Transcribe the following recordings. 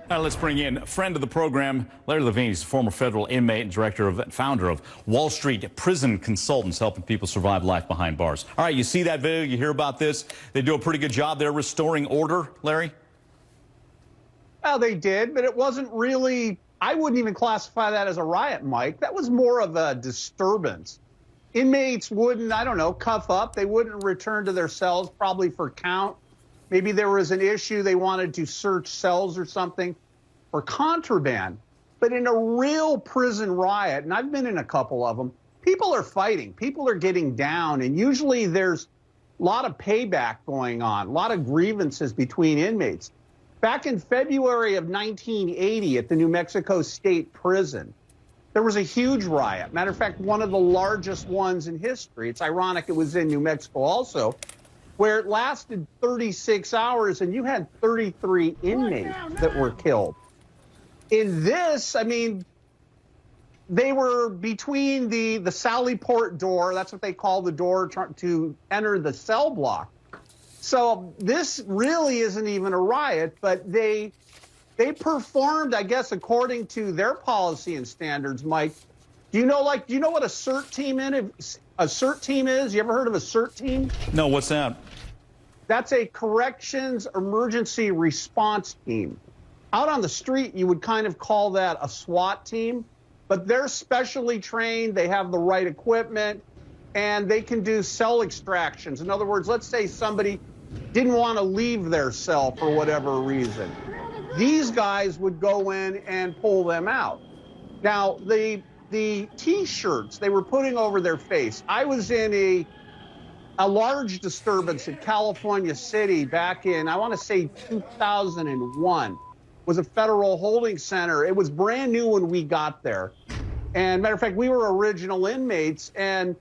All right, let's bring in a friend of the program, Larry Levine. He's a former federal inmate and founder of Wall Street Prison Consultants, helping people survive life behind bars. All right, you see that video, you hear about this. They do a pretty good job there restoring order, Larry? Well, they did, but it wasn't really, I wouldn't even classify that as a riot, Mike. That was more of a disturbance. Inmates wouldn't, I don't know, cuff up. They wouldn't return to their cells, probably for count. Maybe there was an issue, they wanted to search cells or something for contraband. But in a real prison riot, and I've been in a couple of them, people are fighting, people are getting down, and usually there's a lot of payback going on, a lot of grievances between inmates. Back in February of 1980 at the New Mexico State Prison, there was a huge riot. Matter of fact, one of the largest ones in history. It's ironic it was in New Mexico also, where it lasted 36 hours and you had 33 inmates that were killed. In this, I mean, they were between the Sallyport door, that's what they call the door to enter the cell block. So this really isn't even a riot, but they performed, I guess, according to their policy and standards, Mike. Do you know what a CERT team is? A CERT team is? You ever heard of a CERT team? No, what's that? That's a Corrections Emergency Response Team. Out on the street, you would kind of call that a SWAT team, but they're specially trained, they have the right equipment, and they can do cell extractions. In other words, let's say somebody didn't want to leave their cell for whatever reason. These guys would go in and pull them out. Now, the T-shirts they were putting over their face. I was in a large disturbance in California City back in, I want to say 2001. It was a federal holding center. It was brand new when we got there. And matter of fact, we were original inmates, and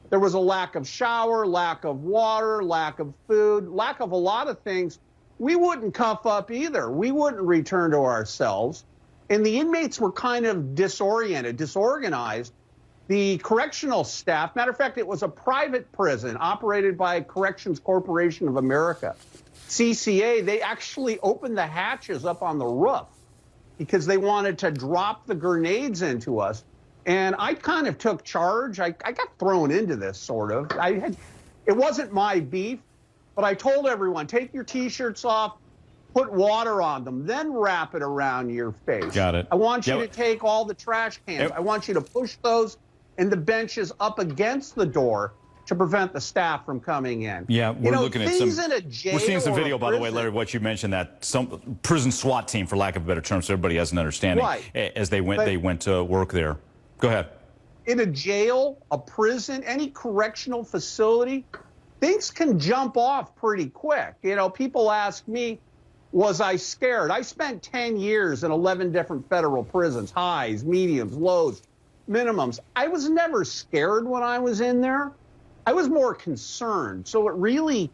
there was a lack of shower, lack of water, lack of food, lack of a lot of things. We wouldn't cuff up either. We wouldn't return to our cells. And the inmates were kind of disoriented, disorganized. The correctional staff, matter of fact, it was a private prison operated by Corrections Corporation of America, CCA. They actually opened the hatches up on the roof because they wanted to drop the grenades into us. And I kind of took charge. I got thrown into this, sort of. It wasn't my beef, but I told everyone, take your T-shirts off, put water on them, then wrap it around your face. Got it. I want you to take all the trash cans. I want you to push those and the benches up against the door to prevent the staff from coming in. Yeah, we're looking at some. In a jail we're seeing some video, by the way, Larry, what you mentioned, that some prison SWAT team, for lack of a better term, so everybody has an understanding. Right. As they went to work there. Go ahead. In a jail, a prison, any correctional facility, things can jump off pretty quick. You know, people ask me, was I scared? I spent 10 years in 11 different federal prisons, highs, mediums, lows, minimums. I was never scared when I was in there. I was more concerned. So it really,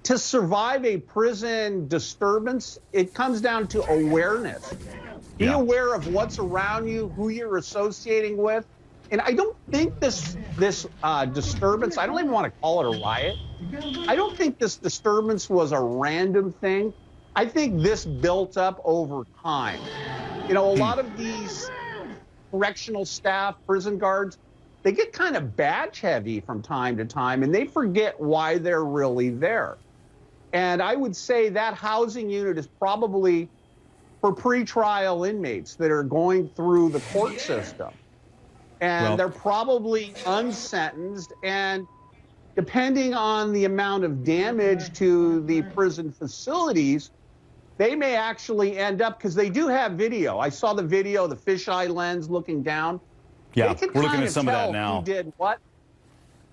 to survive a prison disturbance, it comes down to awareness. Be aware of what's around you, who you're associating with. And I don't think this disturbance, I don't even want to call it a riot. I don't think this disturbance was a random thing. I think this built up over time. You know, a lot of these correctional staff, prison guards, they get kind of badge heavy from time to time, and they forget why they're really there. And I would say that housing unit is probably for pretrial inmates that are going through the court system. And they're probably unsentenced, and depending on the amount of damage to the prison facilities, they may actually end up, because they do have video. I saw the video, the fisheye lens looking down. Yeah, we're looking at some of that now. Who did what?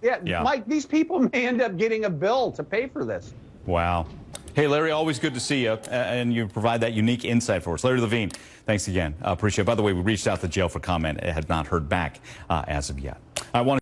Yeah, Mike, these people may end up getting a bill to pay for this. Wow. Hey, Larry, always good to see you, and you provide that unique insight for us. Larry Levine, thanks again. Appreciate it. By the way, we reached out to the jail for comment. Had not heard back as of yet. I want